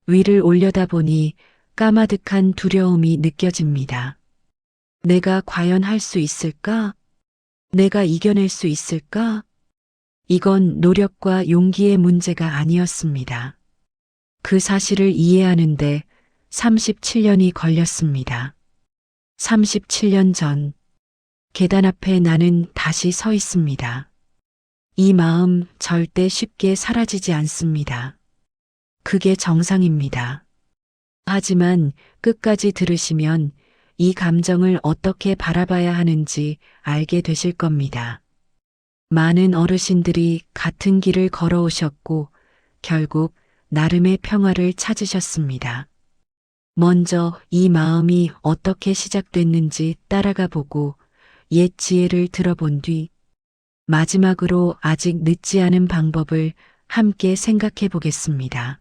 위를 올려다보니 까마득한 두려움이 느껴집니다. 내가 과연 할 수 있을까? 내가 이겨낼 수 있을까? 이건 노력과 용기의 문제가 아니었습니다. 그 사실을 이해하는데 37년이 걸렸습니다. 37년 전, 계단 앞에 나는 다시 서 있습니다. 이 마음 절대 쉽게 사라지지 않습니다. 그게 정상입니다. 하지만 끝까지 들으시면 이 감정을 어떻게 바라봐야 하는지 알게 되실 겁니다. 많은 어르신들이 같은 길을 걸어오셨고 결국 나름의 평화를 찾으셨습니다. 먼저 이 마음이 어떻게 시작됐는지 따라가 보고 옛 지혜를 들어본 뒤 마지막으로 아직 늦지 않은 방법을 함께 생각해 보겠습니다.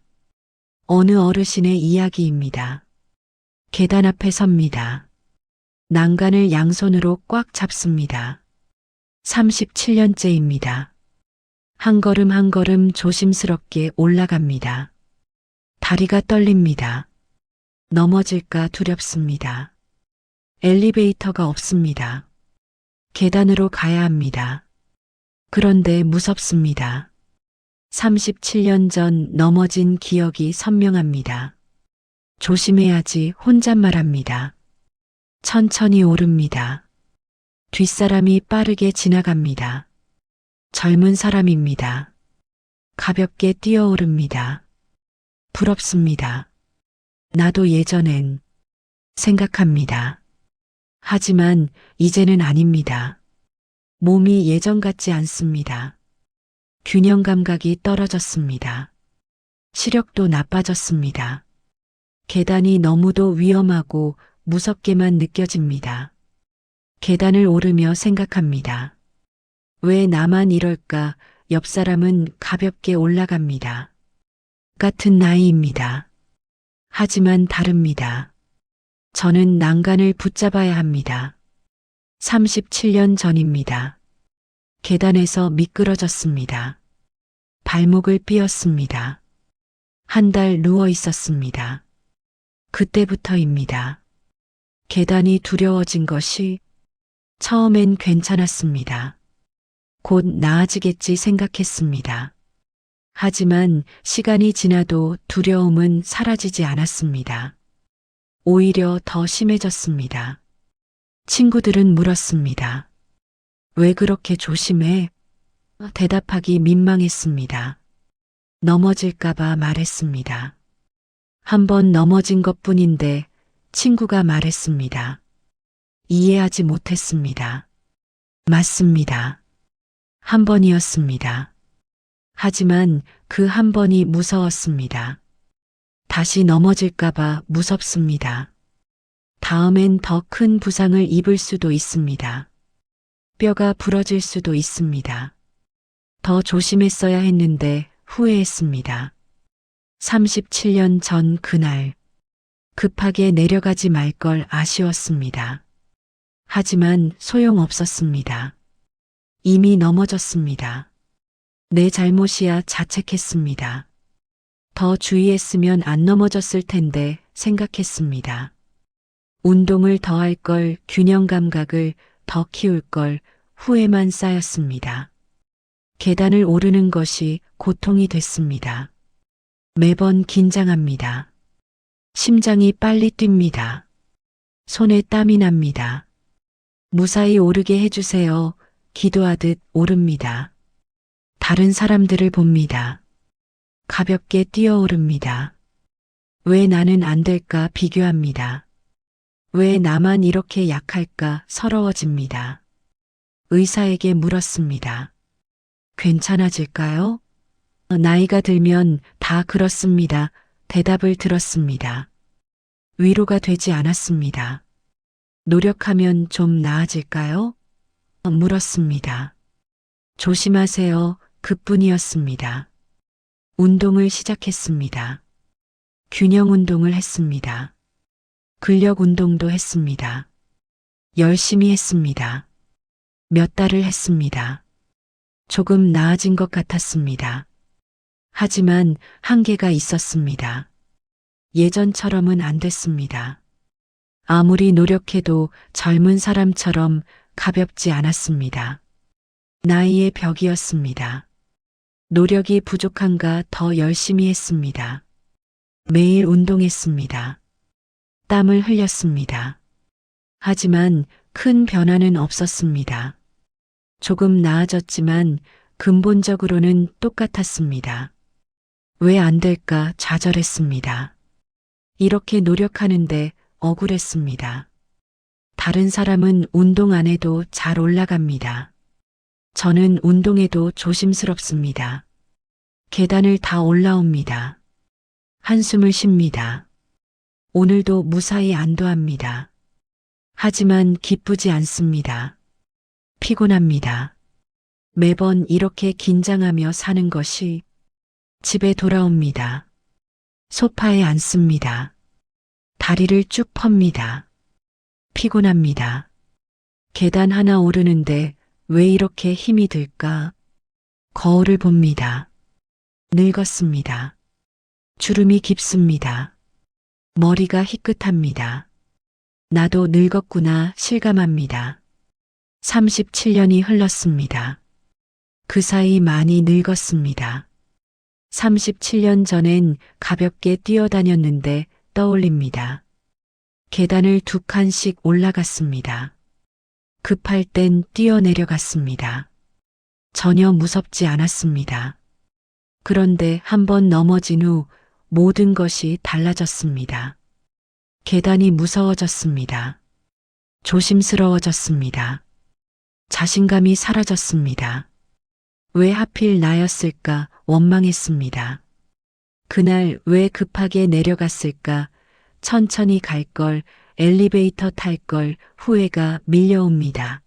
어느 어르신의 이야기입니다. 계단 앞에 섭니다. 난간을 양손으로 꽉 잡습니다. 37년째입니다. 한 걸음 한 걸음 조심스럽게 올라갑니다. 다리가 떨립니다. 넘어질까 두렵습니다. 엘리베이터가 없습니다. 계단으로 가야 합니다. 그런데 무섭습니다. 37년 전 넘어진 기억이 선명합니다. 조심해야지 혼잣말합니다. 천천히 오릅니다. 뒷사람이 빠르게 지나갑니다. 젊은 사람입니다. 가볍게 뛰어오릅니다. 부럽습니다. 나도 예전엔 생각합니다. 하지만 이제는 아닙니다. 몸이 예전 같지 않습니다. 균형 감각이 떨어졌습니다. 시력도 나빠졌습니다. 계단이 너무도 위험하고 무섭게만 느껴집니다. 계단을 오르며 생각합니다. 왜 나만 이럴까? 옆 사람은 가볍게 올라갑니다. 같은 나이입니다. 하지만 다릅니다. 저는 난간을 붙잡아야 합니다. 37년 전입니다. 계단에서 미끄러졌습니다. 발목을 삐었습니다. 한 달 누워 있었습니다. 그때부터입니다. 계단이 두려워진 것이 처음엔 괜찮았습니다. 곧 나아지겠지 생각했습니다. 하지만 시간이 지나도 두려움은 사라지지 않았습니다. 오히려 더 심해졌습니다. 친구들은 물었습니다. 왜 그렇게 조심해? 대답하기 민망했습니다. 넘어질까봐 말했습니다. 한 번 넘어진 것뿐인데 친구가 말했습니다. 이해하지 못했습니다. 맞습니다. 한 번이었습니다. 하지만 그 한 번이 무서웠습니다. 다시 넘어질까봐 무섭습니다. 다음엔 더 큰 부상을 입을 수도 있습니다. 뼈가 부러질 수도 있습니다. 더 조심했어야 했는데 후회했습니다. 37년 전 그날 급하게 내려가지 말 걸 아쉬웠습니다. 하지만 소용없었습니다. 이미 넘어졌습니다. 내 잘못이야 자책했습니다. 더 주의했으면 안 넘어졌을 텐데 생각했습니다. 운동을 더 할 걸, 균형 감각을 더 키울 걸 후회만 쌓였습니다. 계단을 오르는 것이 고통이 됐습니다. 매번 긴장합니다. 심장이 빨리 뜁니다. 손에 땀이 납니다. 무사히 오르게 해주세요. 기도하듯 오릅니다. 다른 사람들을 봅니다. 가볍게 뛰어오릅니다. 왜 나는 안 될까 비교합니다. 왜 나만 이렇게 약할까 서러워집니다. 의사에게 물었습니다. 괜찮아질까요? 나이가 들면 다 그렇습니다. 대답을 들었습니다. 위로가 되지 않았습니다. 노력하면 좀 나아질까요? 물었습니다. 조심하세요. 그뿐이었습니다. 운동을 시작했습니다. 균형 운동을 했습니다. 근력 운동도 했습니다. 열심히 했습니다. 몇 달을 했습니다. 조금 나아진 것 같았습니다. 하지만 한계가 있었습니다. 예전처럼은 안 됐습니다. 아무리 노력해도 젊은 사람처럼 가볍지 않았습니다. 나이의 벽이었습니다. 노력이 부족한가 더 열심히 했습니다. 매일 운동했습니다. 땀을 흘렸습니다. 하지만 큰 변화는 없었습니다. 조금 나아졌지만 근본적으로는 똑같았습니다. 왜 안 될까 좌절했습니다. 이렇게 노력하는데 억울했습니다. 다른 사람은 운동 안 해도 잘 올라갑니다. 저는 운동해도 조심스럽습니다. 계단을 다 올라옵니다. 한숨을 쉽니다. 오늘도 무사히 안도합니다. 하지만 기쁘지 않습니다. 피곤합니다. 매번 이렇게 긴장하며 사는 것이 집에 돌아옵니다. 소파에 앉습니다. 다리를 쭉 텄니다. 피곤합니다. 계단 하나 오르는데 왜 이렇게 힘이 들까? 거울을 봅니다. 늙었습니다. 주름이 깊습니다. 머리가 희끗합니다. 나도 늙었구나 실감합니다. 37년이 흘렀습니다. 그 사이 많이 늙었습니다. 37년 전엔 가볍게 뛰어다녔는데 떠올립니다. 계단을 2칸씩 올라갔습니다. 급할 땐 뛰어내려갔습니다. 전혀 무섭지 않았습니다. 그런데 한번 넘어진 후 모든 것이 달라졌습니다. 계단이 무서워졌습니다. 조심스러워졌습니다. 자신감이 사라졌습니다. 왜 하필 나였을까 원망했습니다. 그날 왜 급하게 내려갔을까 천천히 갈 걸, 엘리베이터 탈 걸 후회가 밀려옵니다.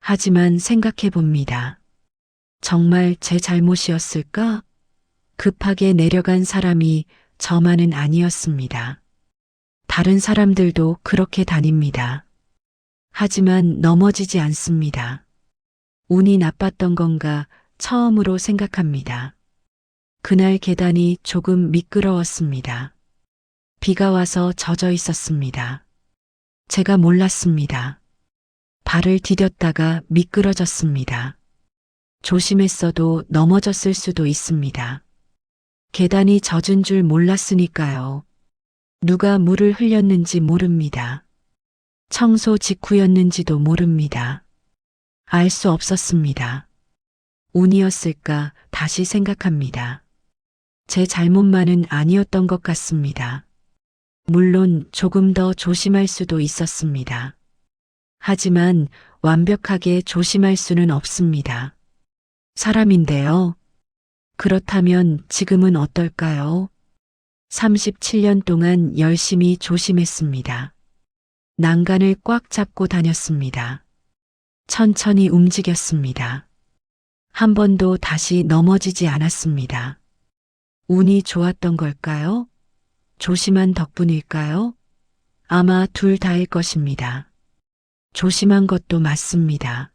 하지만 생각해 봅니다. 정말 제 잘못이었을까? 급하게 내려간 사람이 저만은 아니었습니다. 다른 사람들도 그렇게 다닙니다. 하지만 넘어지지 않습니다. 운이 나빴던 건가 처음으로 생각합니다. 그날 계단이 조금 미끄러웠습니다. 비가 와서 젖어 있었습니다. 제가 몰랐습니다. 발을 디뎠다가 미끄러졌습니다. 조심했어도 넘어졌을 수도 있습니다. 계단이 젖은 줄 몰랐으니까요. 누가 물을 흘렸는지 모릅니다. 청소 직후였는지도 모릅니다. 알 수 없었습니다. 운이었을까 다시 생각합니다. 제 잘못만은 아니었던 것 같습니다. 물론 조금 더 조심할 수도 있었습니다. 하지만 완벽하게 조심할 수는 없습니다. 사람인데요. 그렇다면 지금은 어떨까요? 37년 동안 열심히 조심했습니다. 난간을 꽉 잡고 다녔습니다. 천천히 움직였습니다. 한 번도 다시 넘어지지 않았습니다. 운이 좋았던 걸까요? 조심한 덕분일까요? 아마 둘 다일 것입니다. 조심한 것도 맞습니다.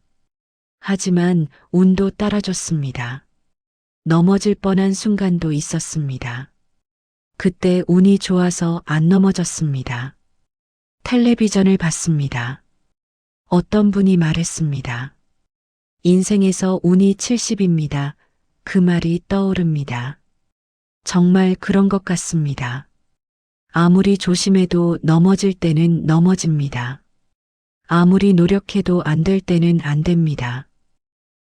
하지만 운도 따라줬습니다. 넘어질 뻔한 순간도 있었습니다. 그때 운이 좋아서 안 넘어졌습니다. 텔레비전을 봤습니다. 어떤 분이 말했습니다. 인생에서 운이 70입니다. 그 말이 떠오릅니다. 정말 그런 것 같습니다. 아무리 조심해도 넘어질 때는 넘어집니다. 아무리 노력해도 안 될 때는 안 됩니다.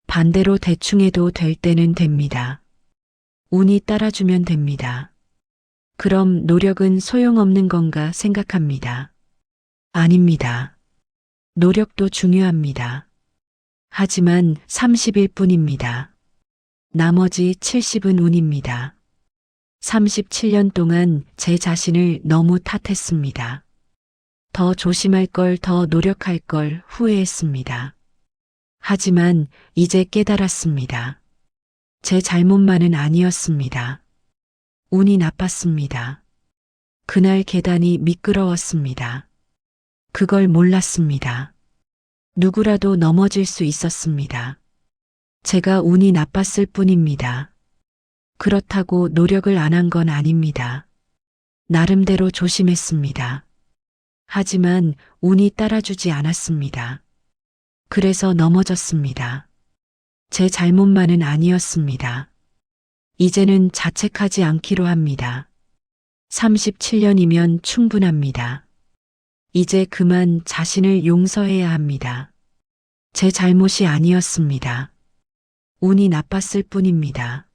반대로 대충 해도 될 때는 됩니다. 운이 따라주면 됩니다. 그럼 노력은 소용없는 건가 생각합니다. 아닙니다. 노력도 중요합니다. 하지만 30일 뿐입니다. 나머지 70은 운입니다. 37년 동안 제 자신을 너무 탓했습니다. 더 조심할 걸, 더 노력할 걸 후회했습니다. 하지만 이제 깨달았습니다. 제 잘못만은 아니었습니다. 운이 나빴습니다. 그날 계단이 미끄러웠습니다. 그걸 몰랐습니다. 누구라도 넘어질 수 있었습니다. 제가 운이 나빴을 뿐입니다. 그렇다고 노력을 안 한 건 아닙니다. 나름대로 조심했습니다. 하지만 운이 따라주지 않았습니다. 그래서 넘어졌습니다. 제 잘못만은 아니었습니다. 이제는 자책하지 않기로 합니다. 37년이면 충분합니다. 이제 그만 자신을 용서해야 합니다. 제 잘못이 아니었습니다. 운이 나빴을 뿐입니다.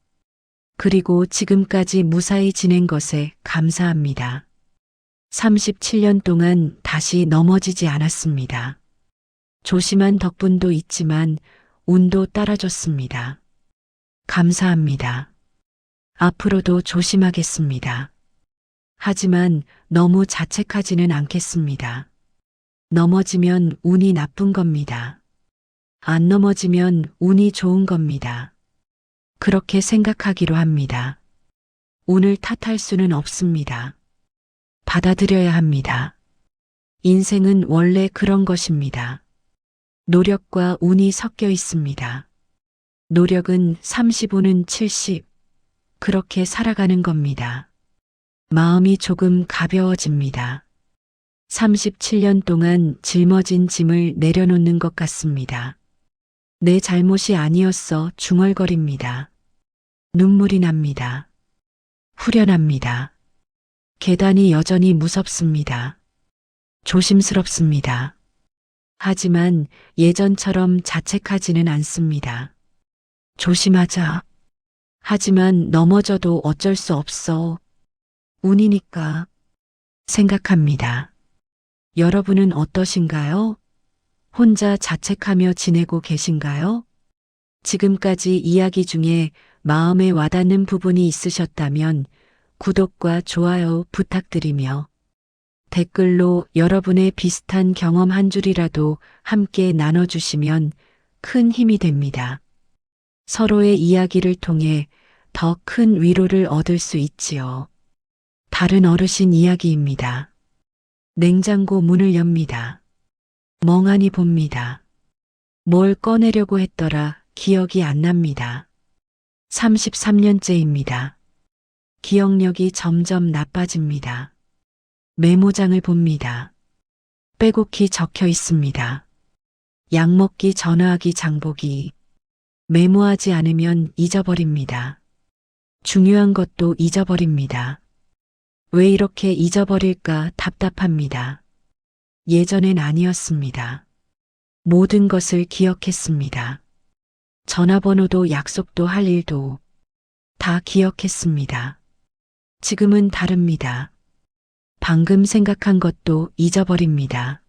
그리고 지금까지 무사히 지낸 것에 감사합니다. 37년 동안 다시 넘어지지 않았습니다. 조심한 덕분도 있지만 운도 따라줬습니다. 감사합니다. 앞으로도 조심하겠습니다. 하지만 너무 자책하지는 않겠습니다. 넘어지면 운이 나쁜 겁니다. 안 넘어지면 운이 좋은 겁니다. 그렇게 생각하기로 합니다. 운을 탓할 수는 없습니다. 받아들여야 합니다. 인생은 원래 그런 것입니다. 노력과 운이 섞여 있습니다. 노력은 35는 70. 그렇게 살아가는 겁니다. 마음이 조금 가벼워집니다. 37년 동안 짊어진 짐을 내려놓는 것 같습니다. 내 잘못이 아니었어 중얼거립니다. 눈물이 납니다. 후련합니다. 계단이 여전히 무섭습니다. 조심스럽습니다. 하지만 예전처럼 자책하지는 않습니다. 조심하자. 하지만 넘어져도 어쩔 수 없어. 운이니까 생각합니다. 여러분은 어떠신가요? 혼자 자책하며 지내고 계신가요? 지금까지 이야기 중에 마음에 와닿는 부분이 있으셨다면 구독과 좋아요 부탁드리며 댓글로 여러분의 비슷한 경험 한 줄이라도 함께 나눠주시면 큰 힘이 됩니다. 서로의 이야기를 통해 더 큰 위로를 얻을 수 있지요. 다른 어르신 이야기입니다. 냉장고 문을 엽니다. 멍하니 봅니다. 뭘 꺼내려고 했더라 기억이 안 납니다. 33년째입니다. 기억력이 점점 나빠집니다. 메모장을 봅니다. 빼곡히 적혀 있습니다. 약 먹기, 전화하기, 장보기. 메모하지 않으면 잊어버립니다. 중요한 것도 잊어버립니다. 왜 이렇게 잊어버릴까 답답합니다. 예전엔 아니었습니다. 모든 것을 기억했습니다. 전화번호도 약속도 할 일도 다 기억했습니다. 지금은 다릅니다. 방금 생각한 것도 잊어버립니다.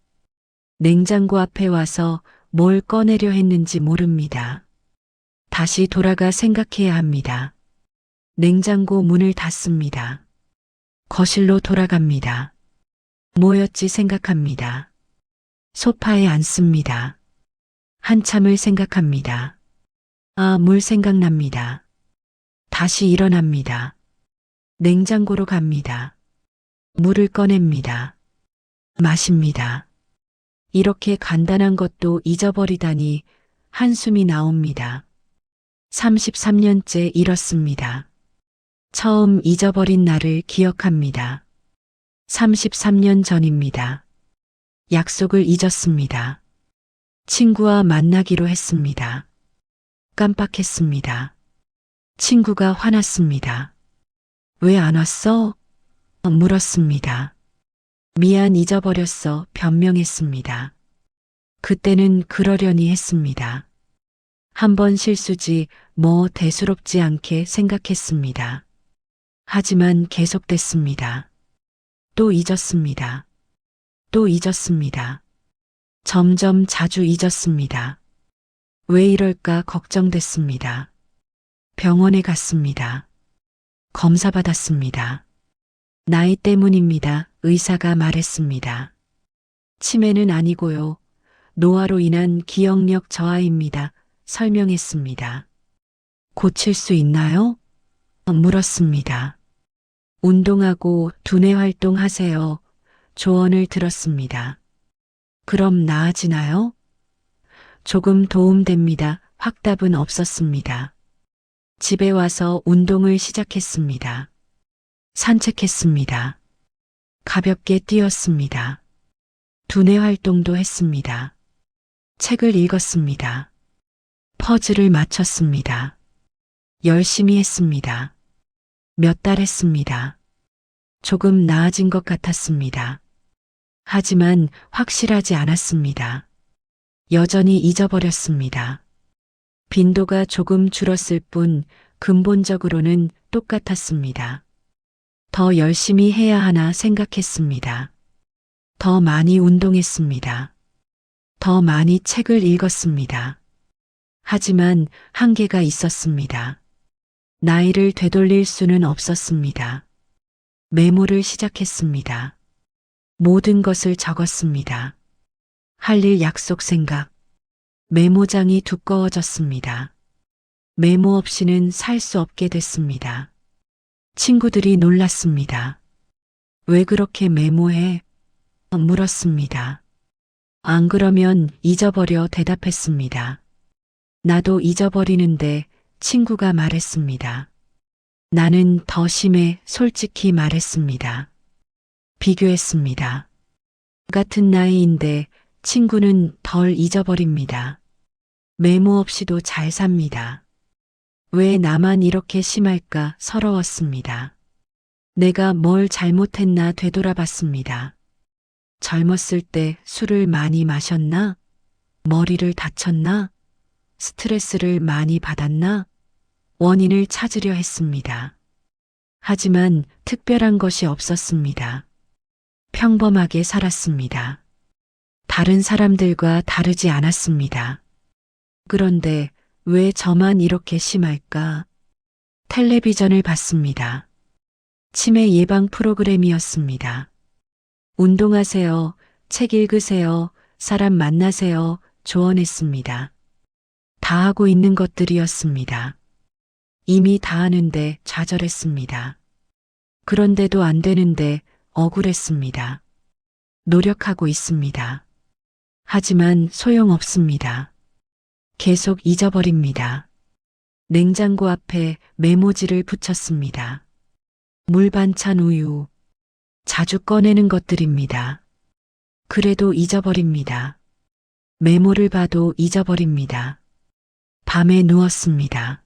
냉장고 앞에 와서 뭘 꺼내려 했는지 모릅니다. 다시 돌아가 생각해야 합니다. 냉장고 문을 닫습니다. 거실로 돌아갑니다. 뭐였지 생각합니다. 소파에 앉습니다. 한참을 생각합니다. 아, 물 생각납니다. 다시 일어납니다. 냉장고로 갑니다. 물을 꺼냅니다. 마십니다. 이렇게 간단한 것도 잊어버리다니 한숨이 나옵니다. 33년째 이렇습니다. 처음 잊어버린 날을 기억합니다. 33년 전입니다. 약속을 잊었습니다. 친구와 만나기로 했습니다. 깜빡했습니다. 친구가 화났습니다. 왜 안 왔어? 물었습니다. 미안 잊어버렸어 변명했습니다. 그때는 그러려니 했습니다. 한 번 실수지 뭐 대수롭지 않게 생각했습니다. 하지만 계속됐습니다. 또 잊었습니다. 또 잊었습니다. 점점 자주 잊었습니다. 왜 이럴까 걱정됐습니다. 병원에 갔습니다. 검사 받았습니다. 나이 때문입니다. 의사가 말했습니다. 치매는 아니고요. 노화로 인한 기억력 저하입니다. 설명했습니다. 고칠 수 있나요? 물었습니다. 운동하고 두뇌 활동하세요. 조언을 들었습니다. 그럼 나아지나요? 조금 도움됩니다. 확답은 없었습니다. 집에 와서 운동을 시작했습니다. 산책했습니다. 가볍게 뛰었습니다. 두뇌 활동도 했습니다. 책을 읽었습니다. 퍼즐을 맞췄습니다. 열심히 했습니다. 몇 달 했습니다. 조금 나아진 것 같았습니다. 하지만 확실하지 않았습니다. 여전히 잊어버렸습니다. 빈도가 조금 줄었을 뿐 근본적으로는 똑같았습니다. 더 열심히 해야 하나 생각했습니다. 더 많이 운동했습니다. 더 많이 책을 읽었습니다. 하지만 한계가 있었습니다. 나이를 되돌릴 수는 없었습니다. 메모를 시작했습니다. 모든 것을 적었습니다. 할 일 약속 생각. 메모장이 두꺼워졌습니다. 메모 없이는 살 수 없게 됐습니다. 친구들이 놀랐습니다. 왜 그렇게 메모해? 물었습니다. 안 그러면 잊어버려 대답했습니다. 나도 잊어버리는데 친구가 말했습니다. 나는 더 심해 솔직히 말했습니다. 비교했습니다. 같은 나이인데 친구는 덜 잊어버립니다. 메모 없이도 잘 삽니다. 왜 나만 이렇게 심할까 서러웠습니다. 내가 뭘 잘못했나 되돌아봤습니다. 젊었을 때 술을 많이 마셨나? 머리를 다쳤나? 스트레스를 많이 받았나? 원인을 찾으려 했습니다. 하지만 특별한 것이 없었습니다. 평범하게 살았습니다. 다른 사람들과 다르지 않았습니다. 그런데 왜 저만 이렇게 심할까? 텔레비전을 봤습니다. 치매 예방 프로그램이었습니다. 운동하세요. 책 읽으세요. 사람 만나세요. 조언했습니다. 다 하고 있는 것들이었습니다. 이미 다 하는데 좌절했습니다. 그런데도 안 되는데 억울했습니다. 노력하고 있습니다. 하지만 소용없습니다. 계속 잊어버립니다. 냉장고 앞에 메모지를 붙였습니다. 물 반찬 우유. 자주 꺼내는 것들입니다. 그래도 잊어버립니다. 메모를 봐도 잊어버립니다. 밤에 누웠습니다.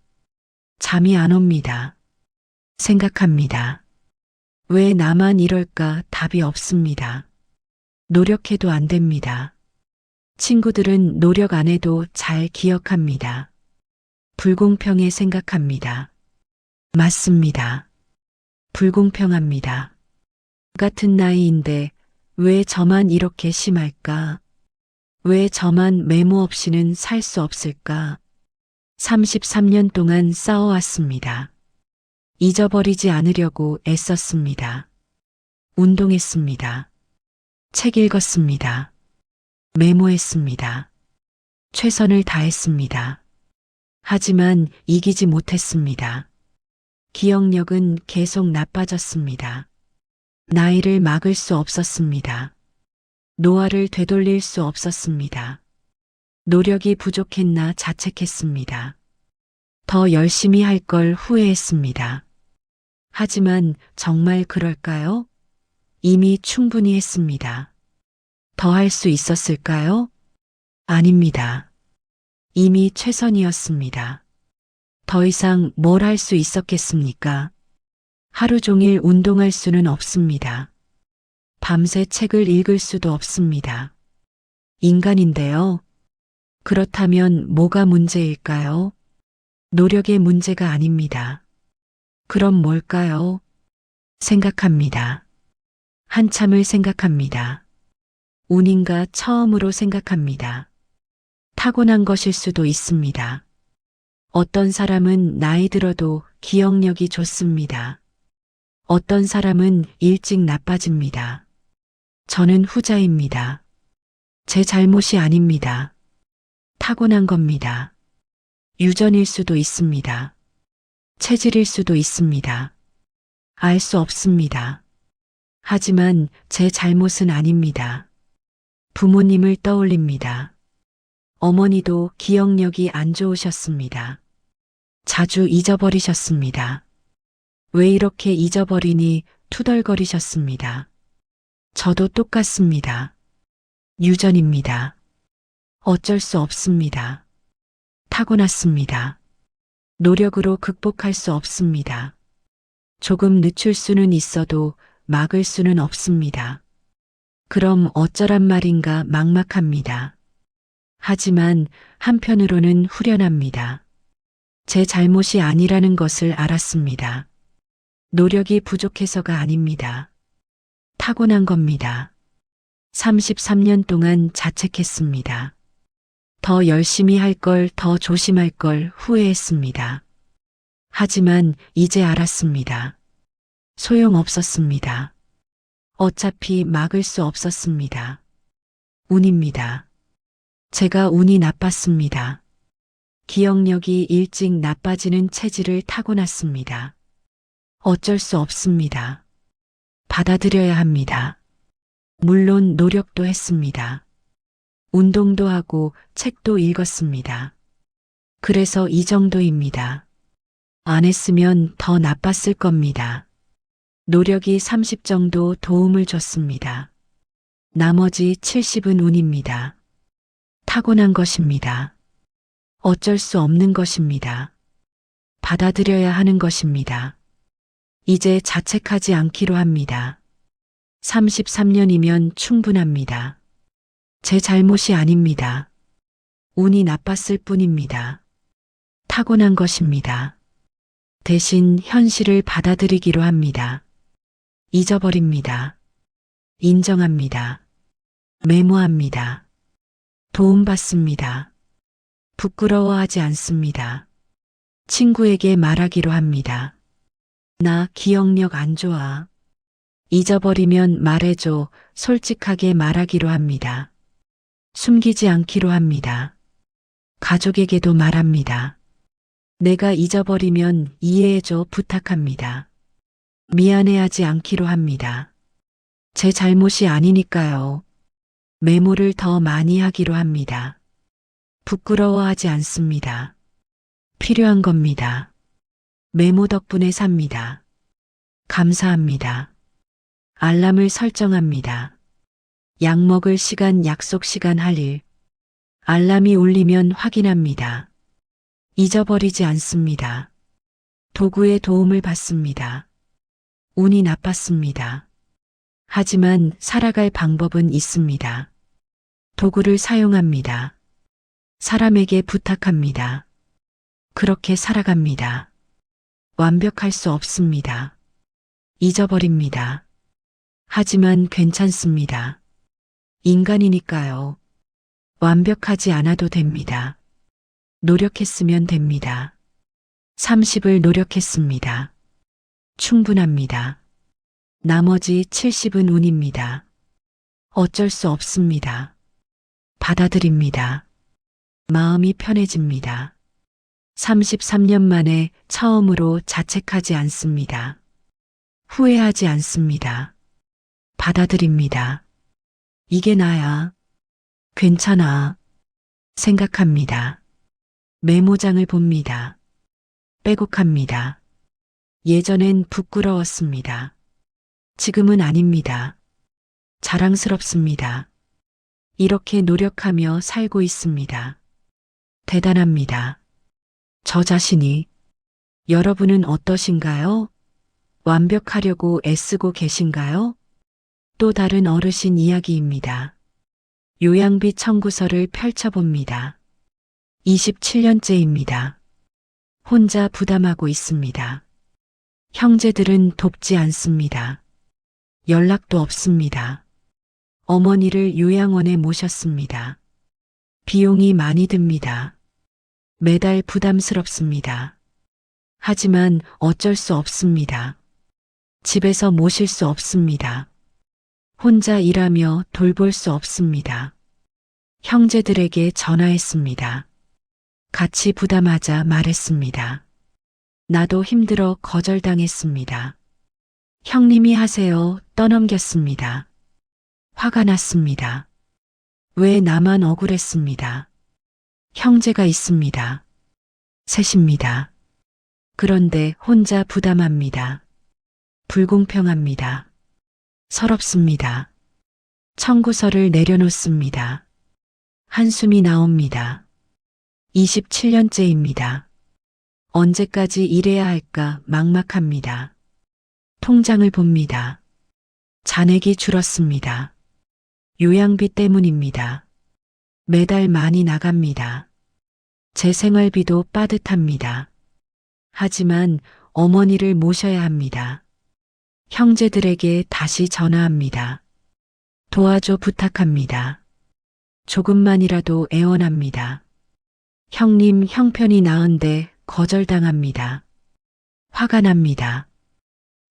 잠이 안 옵니다. 생각합니다. 왜 나만 이럴까 답이 없습니다. 노력해도 안 됩니다. 친구들은 노력 안 해도 잘 기억합니다. 불공평해 생각합니다. 맞습니다. 불공평합니다. 같은 나이인데 왜 저만 이렇게 심할까? 왜 저만 메모 없이는 살 수 없을까? 33년 동안 싸워왔습니다. 잊어버리지 않으려고 애썼습니다. 운동했습니다. 책 읽었습니다. 메모했습니다. 최선을 다했습니다. 하지만 이기지 못했습니다. 기억력은 계속 나빠졌습니다. 나이를 막을 수 없었습니다. 노화를 되돌릴 수 없었습니다. 노력이 부족했나 자책했습니다. 더 열심히 할 걸 후회했습니다. 하지만 정말 그럴까요? 이미 충분히 했습니다. 더 할 수 있었을까요? 아닙니다. 이미 최선이었습니다. 더 이상 뭘 할 수 있었겠습니까? 하루 종일 운동할 수는 없습니다. 밤새 책을 읽을 수도 없습니다. 인간인데요. 그렇다면 뭐가 문제일까요? 노력의 문제가 아닙니다. 그럼 뭘까요? 생각합니다. 한참을 생각합니다. 운인가 처음으로 생각합니다. 타고난 것일 수도 있습니다. 어떤 사람은 나이 들어도 기억력이 좋습니다. 어떤 사람은 일찍 나빠집니다. 저는 후자입니다. 제 잘못이 아닙니다. 타고난 겁니다. 유전일 수도 있습니다. 체질일 수도 있습니다. 알 수 없습니다. 하지만 제 잘못은 아닙니다. 부모님을 떠올립니다. 어머니도 기억력이 안 좋으셨습니다. 자주 잊어버리셨습니다. 왜 이렇게 잊어버리니 투덜거리셨습니다. 저도 똑같습니다. 유전입니다. 어쩔 수 없습니다. 타고났습니다. 노력으로 극복할 수 없습니다. 조금 늦출 수는 있어도 막을 수는 없습니다. 그럼 어쩌란 말인가 막막합니다. 하지만 한편으로는 후련합니다. 제 잘못이 아니라는 것을 알았습니다. 노력이 부족해서가 아닙니다. 타고난 겁니다. 33년 동안 자책했습니다. 더 열심히 할 걸, 더 조심할 걸 후회했습니다. 하지만 이제 알았습니다. 소용없었습니다. 어차피 막을 수 없었습니다. 운입니다. 제가 운이 나빴습니다. 기억력이 일찍 나빠지는 체질을 타고났습니다. 어쩔 수 없습니다. 받아들여야 합니다. 물론 노력도 했습니다. 운동도 하고 책도 읽었습니다. 그래서 이 정도입니다. 안 했으면 더 나빴을 겁니다. 노력이 30 정도 도움을 줬습니다. 나머지 70은 운입니다. 타고난 것입니다. 어쩔 수 없는 것입니다. 받아들여야 하는 것입니다. 이제 자책하지 않기로 합니다. 33년이면 충분합니다. 제 잘못이 아닙니다. 운이 나빴을 뿐입니다. 타고난 것입니다. 대신 현실을 받아들이기로 합니다. 잊어버립니다. 인정합니다. 메모합니다. 도움받습니다. 부끄러워하지 않습니다. 친구에게 말하기로 합니다. 나 기억력 안 좋아. 잊어버리면 말해줘. 솔직하게 말하기로 합니다. 숨기지 않기로 합니다. 가족에게도 말합니다. 내가 잊어버리면 이해해줘 부탁합니다. 미안해하지 않기로 합니다. 제 잘못이 아니니까요. 메모를 더 많이 하기로 합니다. 부끄러워하지 않습니다. 필요한 겁니다. 메모 덕분에 삽니다. 감사합니다. 알람을 설정합니다. 약 먹을 시간, 약속 시간 할 일. 알람이 울리면 확인합니다. 잊어버리지 않습니다. 도구의 도움을 받습니다. 운이 나빴습니다. 하지만 살아갈 방법은 있습니다. 도구를 사용합니다. 사람에게 부탁합니다. 그렇게 살아갑니다. 완벽할 수 없습니다. 잊어버립니다. 하지만 괜찮습니다. 인간이니까요. 완벽하지 않아도 됩니다. 노력했으면 됩니다. 30을 노력했습니다. 충분합니다. 나머지 70은 운입니다. 어쩔 수 없습니다. 받아들입니다. 마음이 편해집니다. 33년 만에 처음으로 자책하지 않습니다. 후회하지 않습니다. 받아들입니다. 이게 나야. 괜찮아. 생각합니다. 메모장을 봅니다. 빼곡합니다. 예전엔 부끄러웠습니다. 지금은 아닙니다. 자랑스럽습니다. 이렇게 노력하며 살고 있습니다. 대단합니다. 저 자신이. 여러분은 어떠신가요? 완벽하려고 애쓰고 계신가요? 또 다른 어르신 이야기입니다. 요양비 청구서를 펼쳐봅니다. 27년째입니다. 혼자 부담하고 있습니다. 형제들은 돕지 않습니다. 연락도 없습니다. 어머니를 요양원에 모셨습니다. 비용이 많이 듭니다. 매달 부담스럽습니다. 하지만 어쩔 수 없습니다. 집에서 모실 수 없습니다. 혼자 일하며 돌볼 수 없습니다. 형제들에게 전화했습니다. 같이 부담하자 말했습니다. 나도 힘들어 거절당했습니다. 형님이 하세요 떠넘겼습니다. 화가 났습니다. 왜 나만 억울했습니다. 형제가 있습니다. 셋입니다. 그런데 혼자 부담합니다. 불공평합니다. 서럽습니다. 청구서를 내려놓습니다. 한숨이 나옵니다. 27년째입니다. 언제까지 일해야 할까 막막합니다. 통장을 봅니다. 잔액이 줄었습니다. 요양비 때문입니다. 매달 많이 나갑니다. 제 생활비도 빠듯합니다. 하지만 어머니를 모셔야 합니다. 형제들에게 다시 전화합니다. 도와줘 부탁합니다. 조금만이라도 애원합니다. 형님 형편이 나은데 거절당합니다. 화가 납니다.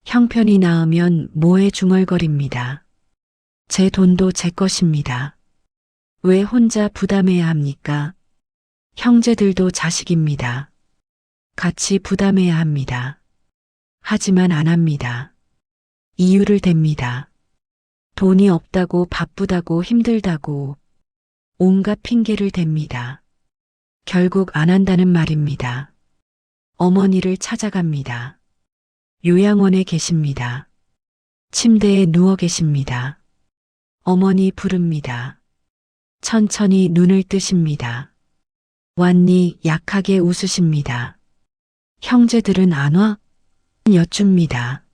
형편이 나으면 뭐에 중얼거립니다. 제 돈도 제 것입니다. 왜 혼자 부담해야 합니까? 형제들도 자식입니다. 같이 부담해야 합니다. 하지만 안 합니다. 이유를 댑니다. 돈이 없다고 바쁘다고 힘들다고 온갖 핑계를 댑니다. 결국 안 한다는 말입니다. 어머니를 찾아갑니다. 요양원에 계십니다. 침대에 누워 계십니다. 어머니 부릅니다. 천천히 눈을 뜨십니다. 왔니 약하게 웃으십니다. 형제들은 안 와? 여쭙니다.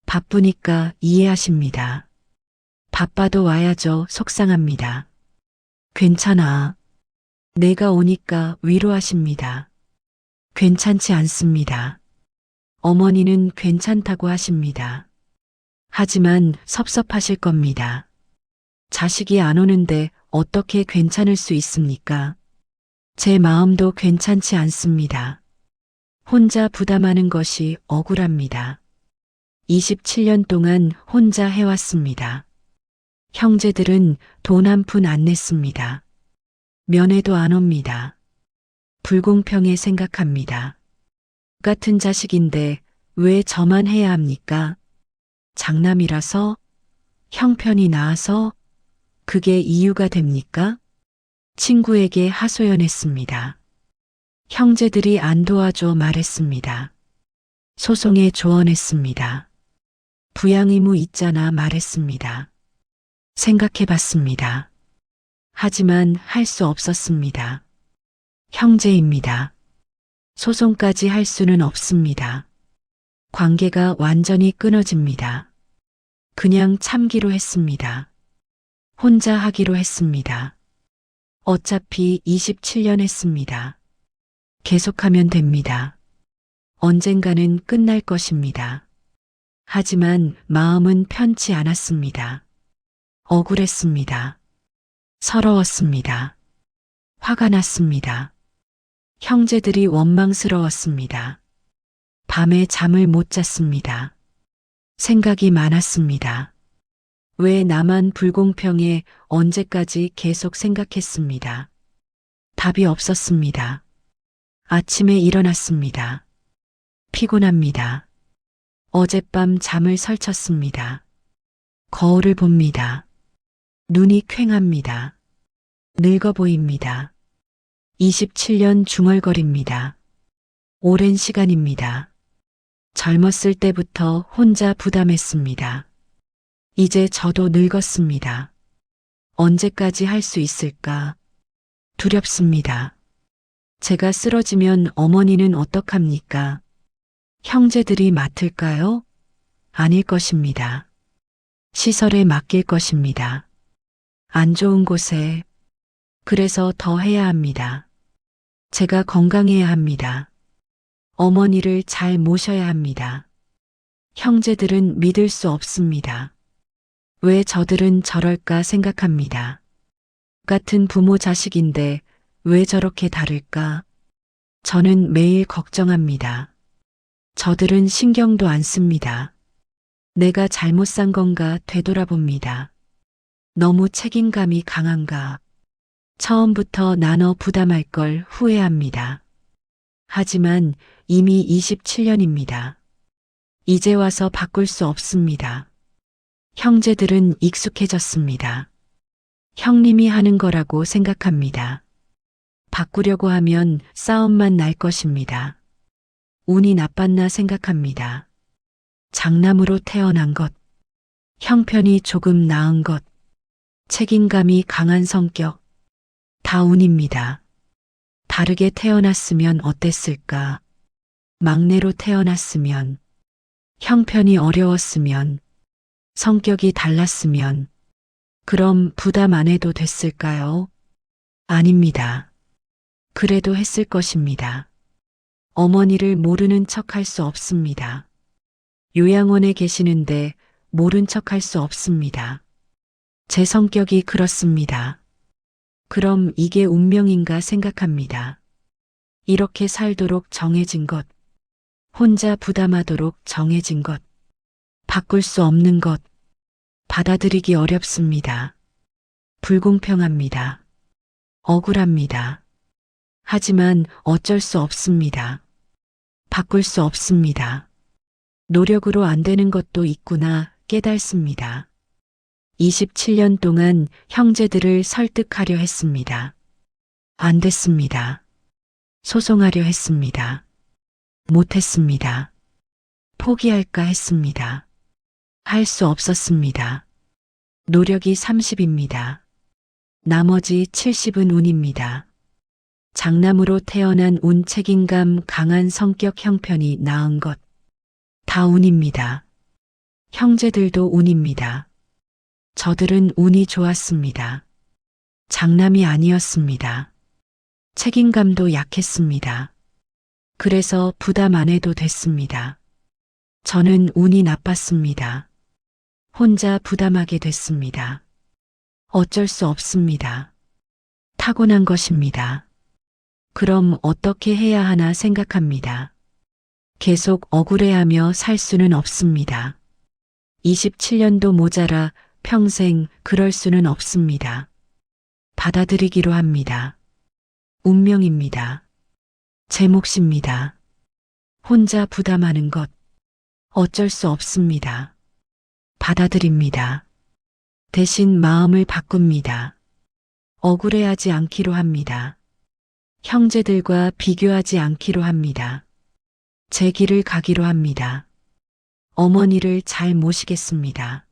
바쁘니까 이해하십니다. 바빠도 와야죠. 속상합니다. 괜찮아. 내가 오니까 위로하십니다. 괜찮지 않습니다. 어머니는 괜찮다고 하십니다. 하지만 섭섭하실 겁니다. 자식이 안 오는데 어떻게 괜찮을 수 있습니까? 제 마음도 괜찮지 않습니다. 혼자 부담하는 것이 억울합니다. 27년 동안 혼자 해왔습니다. 형제들은 돈 한 푼 안 냈습니다. 면회도 안 옵니다. 불공평해 생각합니다. 같은 자식인데 왜 저만 해야 합니까? 장남이라서? 형편이 나아서? 그게 이유가 됩니까? 친구에게 하소연했습니다. 형제들이 안 도와줘 말했습니다. 소송에 조언했습니다. 부양 의무 있잖아 말했습니다. 생각해 봤습니다. 하지만 할 수 없었습니다. 형제입니다. 소송까지 할 수는 없습니다. 관계가 완전히 끊어집니다. 그냥 참기로 했습니다. 혼자 하기로 했습니다. 어차피 27년 했습니다. 계속하면 됩니다. 언젠가는 끝날 것입니다. 하지만 마음은 편치 않았습니다. 억울했습니다. 서러웠습니다. 화가 났습니다. 형제들이 원망스러웠습니다. 밤에 잠을 못 잤습니다. 생각이 많았습니다. 왜 나만 불공평해 언제까지 계속 생각했습니다. 답이 없었습니다. 아침에 일어났습니다. 피곤합니다. 어젯밤 잠을 설쳤습니다. 거울을 봅니다. 눈이 퀭합니다. 늙어 보입니다. 27년 중얼거립니다. 오랜 시간입니다. 젊었을 때부터 혼자 부담했습니다. 이제 저도 늙었습니다. 언제까지 할 수 있을까? 두렵습니다. 제가 쓰러지면 어머니는 어떡합니까? 형제들이 맡을까요? 아닐 것입니다. 시설에 맡길 것입니다. 안 좋은 곳에. 그래서 더 해야 합니다. 제가 건강해야 합니다. 어머니를 잘 모셔야 합니다. 형제들은 믿을 수 없습니다. 왜 저들은 저럴까 생각합니다. 같은 부모 자식인데 왜 저렇게 다를까? 저는 매일 걱정합니다. 저들은 신경도 안 씁니다. 내가 잘못 산 건가 되돌아봅니다. 너무 책임감이 강한가? 처음부터 나눠 부담할 걸 후회합니다. 하지만 이미 27년입니다. 이제 와서 바꿀 수 없습니다. 형제들은 익숙해졌습니다. 형님이 하는 거라고 생각합니다. 바꾸려고 하면 싸움만 날 것입니다. 운이 나빴나 생각합니다. 장남으로 태어난 것, 형편이 조금 나은 것, 책임감이 강한 성격, 다 운입니다. 다르게 태어났으면 어땠을까? 막내로 태어났으면, 형편이 어려웠으면, 성격이 달랐으면, 그럼 부담 안 해도 됐을까요? 아닙니다. 그래도 했을 것입니다. 어머니를 모르는 척 할 수 없습니다. 요양원에 계시는데 모른 척 할 수 없습니다. 제 성격이 그렇습니다. 그럼 이게 운명인가 생각합니다. 이렇게 살도록 정해진 것, 혼자 부담하도록 정해진 것, 바꿀 수 없는 것, 받아들이기 어렵습니다. 불공평합니다. 억울합니다. 하지만 어쩔 수 없습니다. 바꿀 수 없습니다. 노력으로 안 되는 것도 있구나 깨닫습니다. 27년 동안 형제들을 설득하려 했습니다. 안 됐습니다. 소송하려 했습니다. 못했습니다. 포기할까 했습니다. 할 수 없었습니다. 노력이 30입니다. 나머지 70은 운입니다. 장남으로 태어난 운 책임감 강한 성격 형편이 나은 것. 다 운입니다. 형제들도 운입니다. 저들은 운이 좋았습니다. 장남이 아니었습니다. 책임감도 약했습니다. 그래서 부담 안 해도 됐습니다. 저는 운이 나빴습니다. 혼자 부담하게 됐습니다. 어쩔 수 없습니다. 타고난 것입니다. 그럼 어떻게 해야 하나 생각합니다. 계속 억울해하며 살 수는 없습니다. 27년도 모자라 평생 그럴 수는 없습니다. 받아들이기로 합니다. 운명입니다. 제 몫입니다. 혼자 부담하는 것 어쩔 수 없습니다. 받아들입니다. 대신 마음을 바꿉니다. 억울해하지 않기로 합니다. 형제들과 비교하지 않기로 합니다. 제 길을 가기로 합니다. 어머니를 잘 모시겠습니다.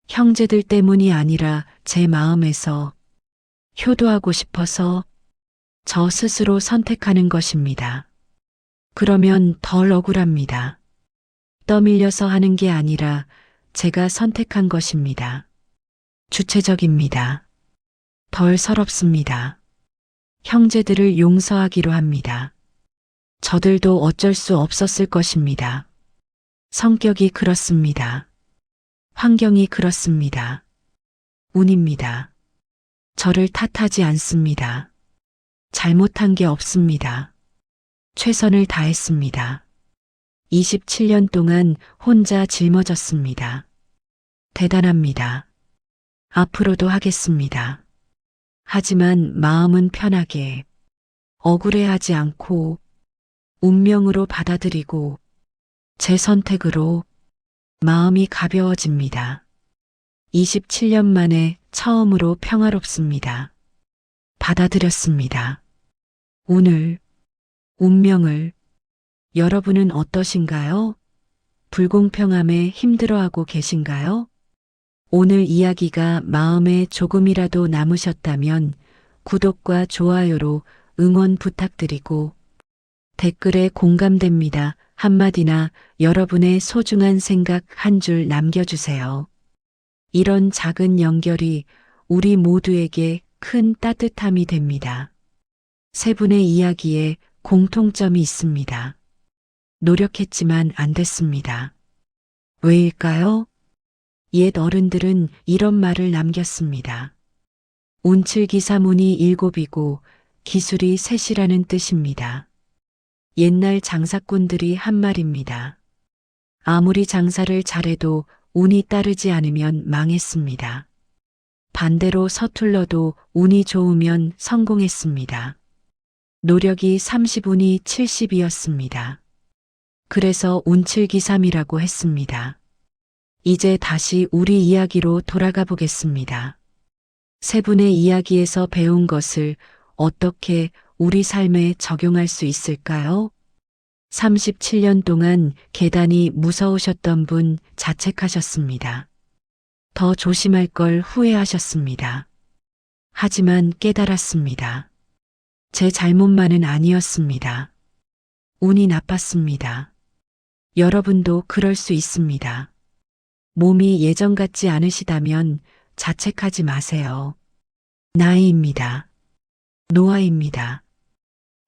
형제들 때문이 아니라 제 마음에서 효도하고 싶어서 저 스스로 선택하는 것입니다. 그러면 덜 억울합니다. 떠밀려서 하는 게 아니라 제가 선택한 것입니다. 주체적입니다. 덜 서럽습니다. 형제들을 용서하기로 합니다. 저들도 어쩔 수 없었을 것입니다. 성격이 그렇습니다. 환경이 그렇습니다. 운입니다. 저를 탓하지 않습니다. 잘못한 게 없습니다. 최선을 다했습니다. 27년 동안 혼자 짊어졌습니다. 대단합니다. 앞으로도 하겠습니다. 하지만 마음은 편하게 억울해하지 않고 운명으로 받아들이고 제 선택으로 마음이 가벼워집니다. 27년 만에 처음으로 평화롭습니다. 받아들였습니다. 오늘 운명을 여러분은 어떠신가요? 불공평함에 힘들어하고 계신가요? 오늘 이야기가 마음에 조금이라도 남으셨다면 구독과 좋아요로 응원 부탁드리고 댓글에 공감됩니다 한마디나 여러분의 소중한 생각 한 줄 남겨주세요. 이런 작은 연결이 우리 모두에게 큰 따뜻함이 됩니다. 세 분의 이야기에 공통점이 있습니다. 노력했지만 안 됐습니다. 왜일까요? 옛 어른들은 이런 말을 남겼습니다. 운칠기사문이 7이고 기술이 3이라는 뜻입니다. 옛날 장사꾼들이 한 말입니다. 아무리 장사를 잘해도 운이 따르지 않으면 망했습니다. 반대로 서툴러도 운이 좋으면 성공했습니다. 노력이 30운이 70이었습니다. 그래서 운칠기삼이라고 했습니다. 이제 다시 우리 이야기로 돌아가 보겠습니다. 세 분의 이야기에서 배운 것을 어떻게 우리 삶에 적용할 수 있을까요? 37년 동안 계단이 무서우셨던 분 자책하셨습니다. 더 조심할 걸 후회하셨습니다. 하지만 깨달았습니다. 제 잘못만은 아니었습니다. 운이 나빴습니다. 여러분도 그럴 수 있습니다. 몸이 예전 같지 않으시다면 자책하지 마세요. 나이입니다. 노화입니다.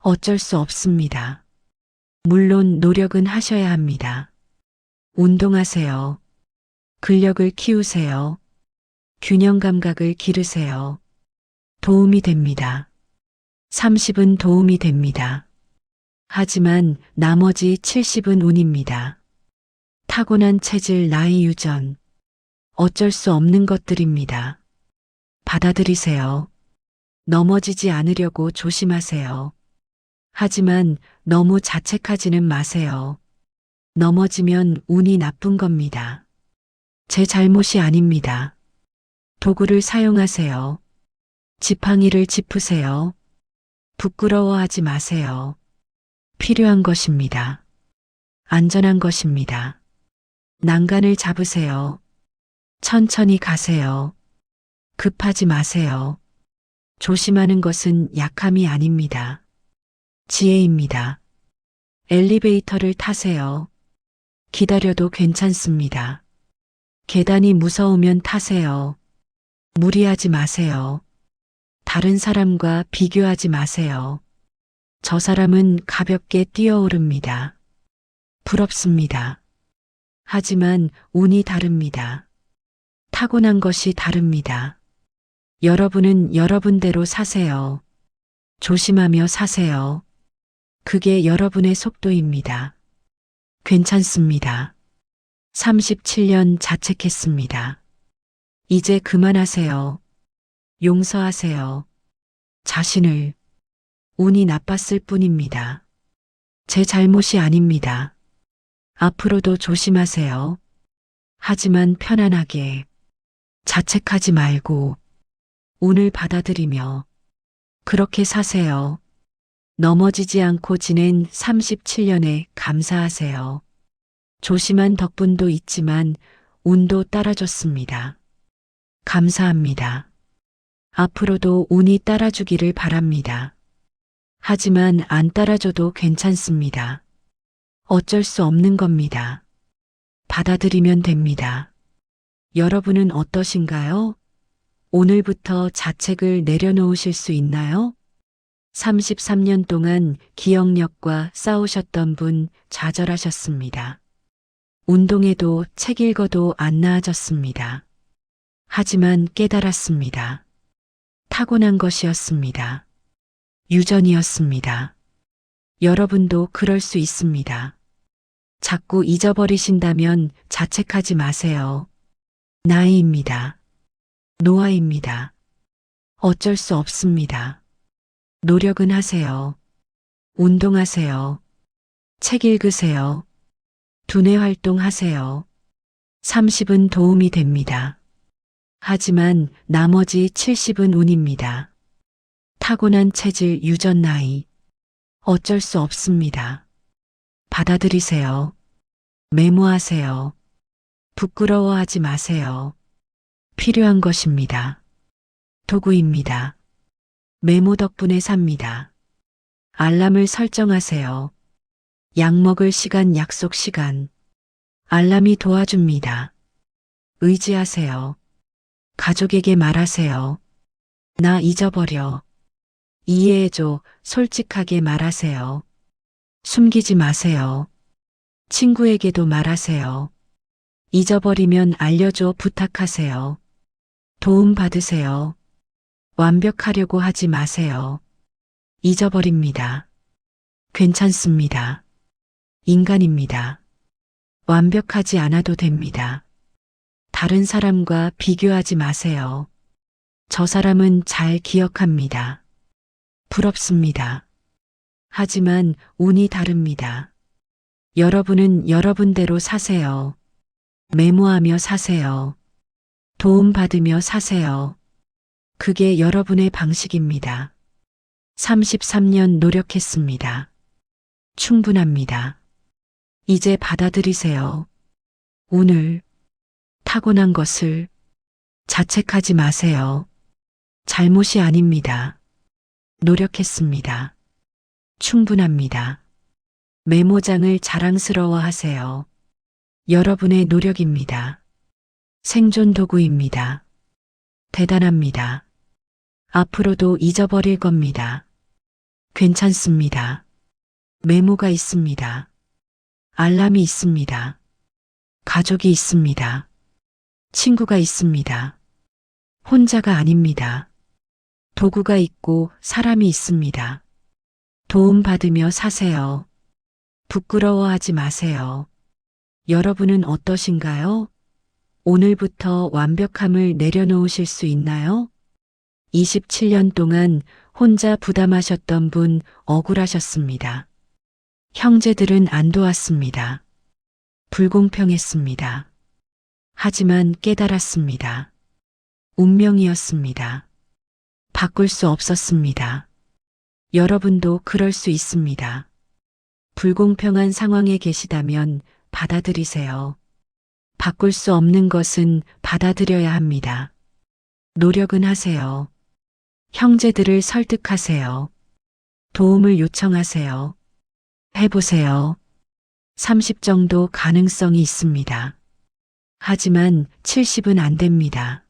어쩔 수 없습니다. 물론 노력은 하셔야 합니다. 운동하세요. 근력을 키우세요. 균형 감각을 기르세요. 도움이 됩니다. 30은 도움이 됩니다. 하지만 나머지 70은 운입니다. 타고난 체질, 나이 유전. 어쩔 수 없는 것들입니다. 받아들이세요. 넘어지지 않으려고 조심하세요. 하지만 너무 자책하지는 마세요. 넘어지면 운이 나쁜 겁니다. 제 잘못이 아닙니다. 도구를 사용하세요. 지팡이를 짚으세요. 부끄러워하지 마세요. 필요한 것입니다. 안전한 것입니다. 난간을 잡으세요. 천천히 가세요. 급하지 마세요. 조심하는 것은 약함이 아닙니다. 지혜입니다. 엘리베이터를 타세요. 기다려도 괜찮습니다. 계단이 무서우면 타세요. 무리하지 마세요. 다른 사람과 비교하지 마세요. 저 사람은 가볍게 뛰어오릅니다. 부럽습니다. 하지만 운이 다릅니다. 타고난 것이 다릅니다. 여러분은 여러분대로 사세요. 조심하며 사세요. 그게 여러분의 속도입니다. 괜찮습니다. 37년 자책했습니다. 이제 그만하세요. 용서하세요. 자신을. 운이 나빴을 뿐입니다. 제 잘못이 아닙니다. 앞으로도 조심하세요. 하지만 편안하게. 자책하지 말고 운을 받아들이며 그렇게 사세요. 넘어지지 않고 지낸 37년에 감사하세요. 조심한 덕분도 있지만 운도 따라줬습니다. 감사합니다. 앞으로도 운이 따라주기를 바랍니다. 하지만 안 따라줘도 괜찮습니다. 어쩔 수 없는 겁니다. 받아들이면 됩니다. 여러분은 어떠신가요? 오늘부터 자책을 내려놓으실 수 있나요? 33년 동안 기억력과 싸우셨던 분 좌절하셨습니다. 운동해도 책 읽어도 안 나아졌습니다. 하지만 깨달았습니다. 타고난 것이었습니다. 유전이었습니다. 여러분도 그럴 수 있습니다. 자꾸 잊어버리신다면 자책하지 마세요. 나이입니다. 노화입니다. 어쩔 수 없습니다. 노력은 하세요. 운동하세요. 책 읽으세요. 두뇌 활동하세요. 30은 도움이 됩니다. 하지만 나머지 70은 운입니다. 타고난 체질, 유전, 나이. 어쩔 수 없습니다. 받아들이세요. 메모하세요. 부끄러워하지 마세요. 필요한 것입니다. 도구입니다. 메모 덕분에 삽니다. 알람을 설정하세요. 약 먹을 시간, 약속 시간. 알람이 도와줍니다. 의지하세요. 가족에게 말하세요. 나 잊어버려. 이해해줘. 솔직하게 말하세요. 숨기지 마세요. 친구에게도 말하세요. 잊어버리면 알려줘. 부탁하세요. 도움 받으세요. 완벽하려고 하지 마세요. 잊어버립니다. 괜찮습니다. 인간입니다. 완벽하지 않아도 됩니다. 다른 사람과 비교하지 마세요. 저 사람은 잘 기억합니다. 부럽습니다. 하지만 운이 다릅니다. 여러분은 여러분대로 사세요. 메모하며 사세요. 도움받으며 사세요. 그게 여러분의 방식입니다. 33년 노력했습니다. 충분합니다. 이제 받아들이세요. 오늘 타고난 것을 자책하지 마세요. 잘못이 아닙니다. 노력했습니다. 충분합니다. 메모장을 자랑스러워 하세요. 여러분의 노력입니다. 생존 도구입니다. 대단합니다. 앞으로도 잊어버릴 겁니다. 괜찮습니다. 메모가 있습니다. 알람이 있습니다. 가족이 있습니다. 친구가 있습니다. 혼자가 아닙니다. 도구가 있고 사람이 있습니다. 도움받으며 사세요. 부끄러워하지 마세요. 여러분은 어떠신가요? 오늘부터 완벽함을 내려놓으실 수 있나요? 27년 동안 혼자 부담하셨던 분 억울하셨습니다. 형제들은 안 도왔습니다. 불공평했습니다. 하지만 깨달았습니다. 운명이었습니다. 바꿀 수 없었습니다. 여러분도 그럴 수 있습니다. 불공평한 상황에 계시다면 받아들이세요. 바꿀 수 없는 것은 받아들여야 합니다. 노력은 하세요. 형제들을 설득하세요. 도움을 요청하세요. 해보세요. 30 정도 가능성이 있습니다. 하지만 70은 안 됩니다.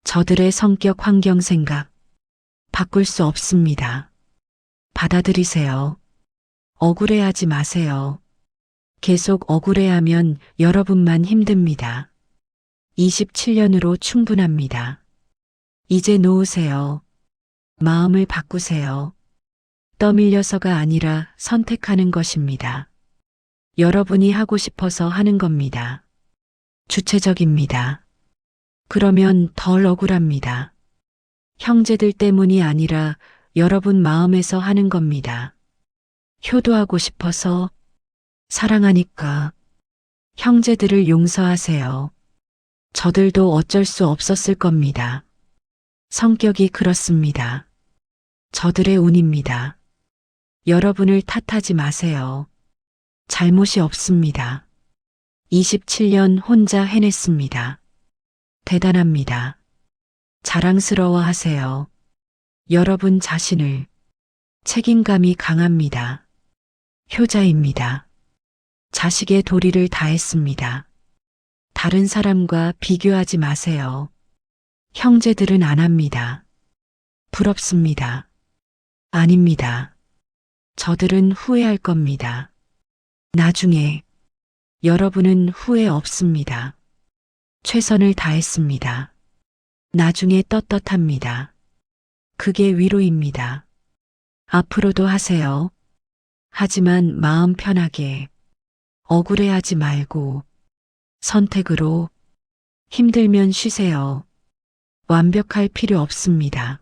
저들의 성격, 환경, 생각 바꿀 수 없습니다. 받아들이세요. 억울해하지 마세요. 계속 억울해하면 여러분만 힘듭니다. 27년으로 충분합니다. 이제 놓으세요. 마음을 바꾸세요. 떠밀려서가 아니라 선택하는 것입니다. 여러분이 하고 싶어서 하는 겁니다. 주체적입니다. 그러면 덜 억울합니다. 형제들 때문이 아니라 여러분 마음에서 하는 겁니다. 효도하고 싶어서, 사랑하니까. 형제들을 용서하세요. 저들도 어쩔 수 없었을 겁니다. 성격이 그렇습니다. 저들의 운입니다. 여러분을 탓하지 마세요. 잘못이 없습니다. 27년 혼자 해냈습니다. 대단합니다. 자랑스러워 하세요. 여러분 자신을. 책임감이 강합니다. 효자입니다. 자식의 도리를 다했습니다. 다른 사람과 비교하지 마세요. 형제들은 안 합니다. 부럽습니다. 아닙니다. 저들은 후회할 겁니다. 나중에. 여러분은 후회 없습니다. 최선을 다했습니다. 나중에 떳떳합니다. 그게 위로입니다. 앞으로도 하세요. 하지만 마음 편하게. 억울해하지 말고. 선택으로. 힘들면 쉬세요. 완벽할 필요 없습니다.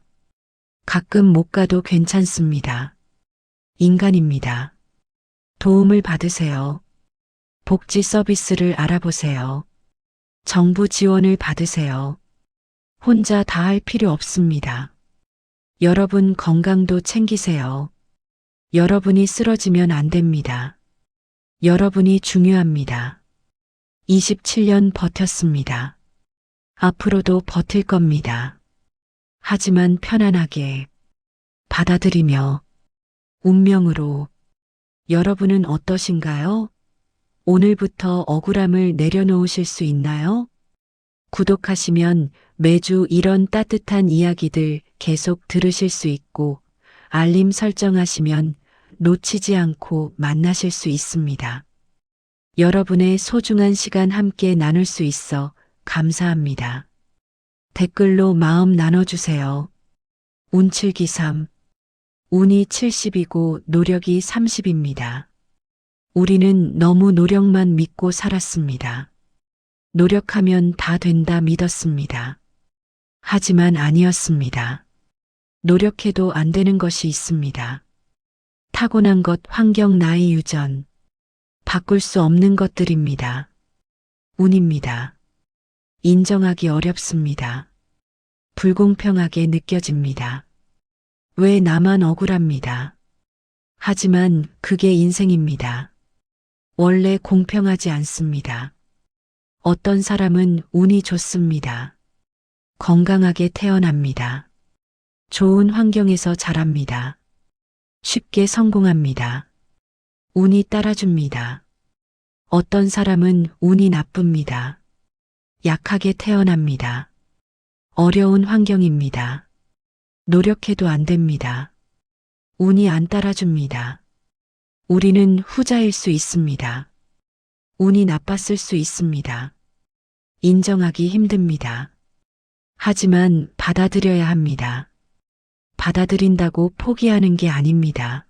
가끔 못 가도 괜찮습니다. 인간입니다. 도움을 받으세요. 복지 서비스를 알아보세요. 정부 지원을 받으세요. 혼자 다 할 필요 없습니다. 여러분 건강도 챙기세요. 여러분이 쓰러지면 안 됩니다. 여러분이 중요합니다. 27년 버텼습니다. 앞으로도 버틸 겁니다. 하지만 편안하게 받아들이며 운명으로. 여러분은 어떠신가요? 오늘부터 억울함을 내려놓으실 수 있나요? 구독하시면 매주 이런 따뜻한 이야기들 계속 들으실 수 있고 알림 설정하시면 놓치지 않고 만나실 수 있습니다. 여러분의 소중한 시간 함께 나눌 수 있어 감사합니다. 댓글로 마음 나눠주세요. 운칠기 3. 운이 70이고 노력이 30입니다. 우리는 너무 노력만 믿고 살았습니다. 노력하면 다 된다 믿었습니다. 하지만 아니었습니다. 노력해도 안 되는 것이 있습니다. 타고난 것, 환경, 나이, 유전. 바꿀 수 없는 것들입니다. 운입니다. 인정하기 어렵습니다. 불공평하게 느껴집니다. 왜 나만 억울합니다. 하지만 그게 인생입니다. 원래 공평하지 않습니다. 어떤 사람은 운이 좋습니다. 건강하게 태어납니다. 좋은 환경에서 자랍니다. 쉽게 성공합니다. 운이 따라줍니다. 어떤 사람은 운이 나쁩니다. 약하게 태어납니다. 어려운 환경입니다. 노력해도 안 됩니다. 운이 안 따라줍니다. 우리는 후자일 수 있습니다. 운이 나빴을 수 있습니다. 인정하기 힘듭니다. 하지만 받아들여야 합니다. 받아들인다고 포기하는 게 아닙니다.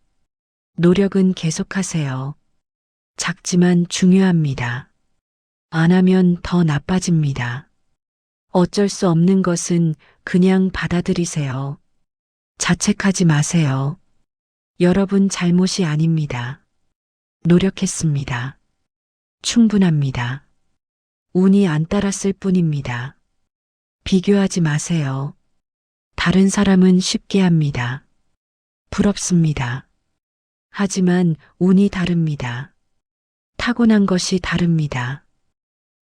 노력은 계속하세요. 작지만 중요합니다. 안 하면 더 나빠집니다. 어쩔 수 없는 것은 그냥 받아들이세요. 자책하지 마세요. 여러분 잘못이 아닙니다. 노력했습니다. 충분합니다. 운이 안 따랐을 뿐입니다. 비교하지 마세요. 다른 사람은 쉽게 합니다. 부럽습니다. 하지만 운이 다릅니다. 타고난 것이 다릅니다.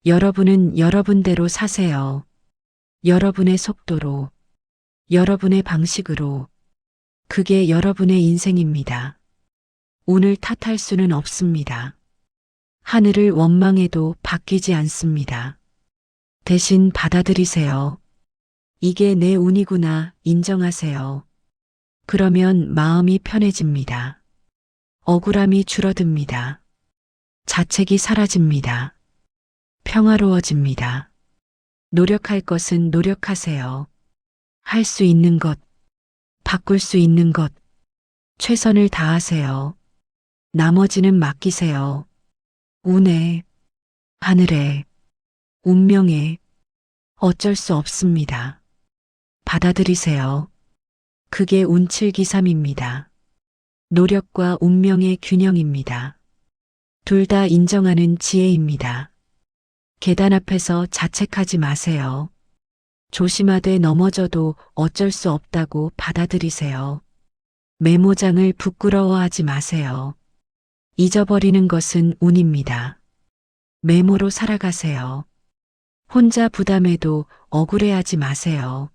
여러분은 여러분대로 사세요. 여러분의 속도로, 여러분의 방식으로. 그게 여러분의 인생입니다. 운을 탓할 수는 없습니다. 하늘을 원망해도 바뀌지 않습니다. 대신 받아들이세요. 이게 내 운이구나 인정하세요. 그러면 마음이 편해집니다. 억울함이 줄어듭니다. 자책이 사라집니다. 평화로워집니다. 노력할 것은 노력하세요. 할 수 있는 것, 바꿀 수 있는 것, 최선을 다하세요. 나머지는 맡기세요. 운에, 하늘에, 운명에 어쩔 수 없습니다. 받아들이세요. 그게 운칠기삼입니다. 노력과 운명의 균형입니다. 둘 다 인정하는 지혜입니다. 계단 앞에서 자책하지 마세요. 조심하되 넘어져도 어쩔 수 없다고 받아들이세요. 메모장을 부끄러워하지 마세요. 잊어버리는 것은 운입니다. 메모로 살아가세요. 혼자 부담해도 억울해하지 마세요.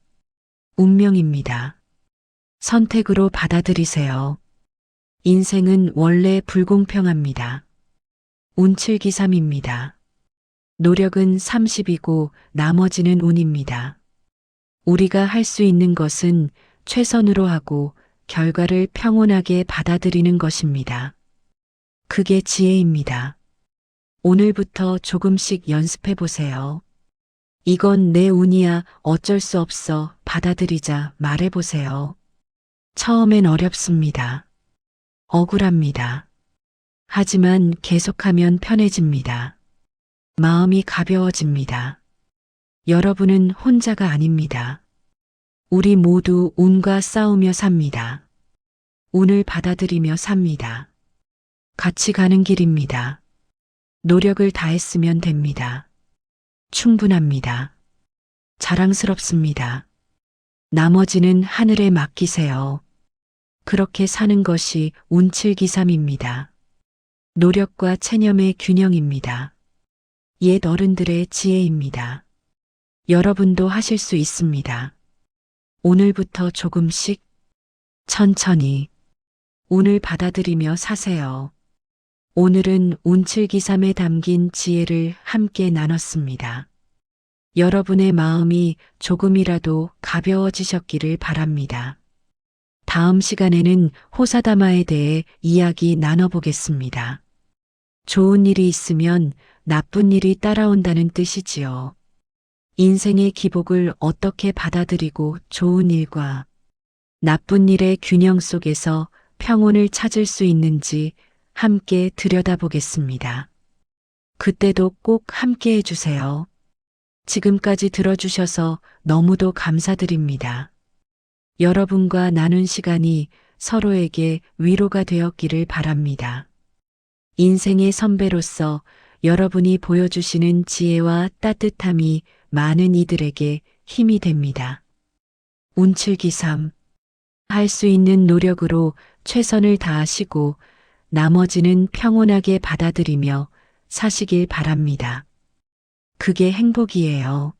운명입니다. 선택으로 받아들이세요. 인생은 원래 불공평합니다. 운칠기삼입니다. 노력은 30이고 나머지는 운입니다. 우리가 할 수 있는 것은 최선으로 하고 결과를 평온하게 받아들이는 것입니다. 그게 지혜입니다. 오늘부터 조금씩 연습해 보세요. 이건 내 운이야 어쩔 수 없어 받아들이자 말해 보세요. 처음엔 어렵습니다. 억울합니다. 하지만 계속하면 편해집니다. 마음이 가벼워집니다. 여러분은 혼자가 아닙니다. 우리 모두 운과 싸우며 삽니다. 운을 받아들이며 삽니다. 같이 가는 길입니다. 노력을 다했으면 됩니다. 충분합니다. 자랑스럽습니다. 나머지는 하늘에 맡기세요. 그렇게 사는 것이 운칠기삼입니다. 노력과 체념의 균형입니다. 옛 어른들의 지혜입니다. 여러분도 하실 수 있습니다. 오늘부터 조금씩, 천천히, 운을 받아들이며 사세요. 오늘은 운칠기삼에 담긴 지혜를 함께 나눴습니다. 여러분의 마음이 조금이라도 가벼워지셨기를 바랍니다. 다음 시간에는 호사다마에 대해 이야기 나눠보겠습니다. 좋은 일이 있으면 나쁜 일이 따라온다는 뜻이지요. 인생의 기복을 어떻게 받아들이고 좋은 일과 나쁜 일의 균형 속에서 평온을 찾을 수 있는지 함께 들여다보겠습니다. 그때도 꼭 함께 해주세요. 지금까지 들어주셔서 너무도 감사드립니다. 여러분과 나눈 시간이 서로에게 위로가 되었기를 바랍니다. 인생의 선배로서 여러분이 보여주시는 지혜와 따뜻함이 많은 이들에게 힘이 됩니다. 운칠기삼. 할 수 있는 노력으로 최선을 다하시고 나머지는 평온하게 받아들이며 사시길 바랍니다. 그게 행복이에요.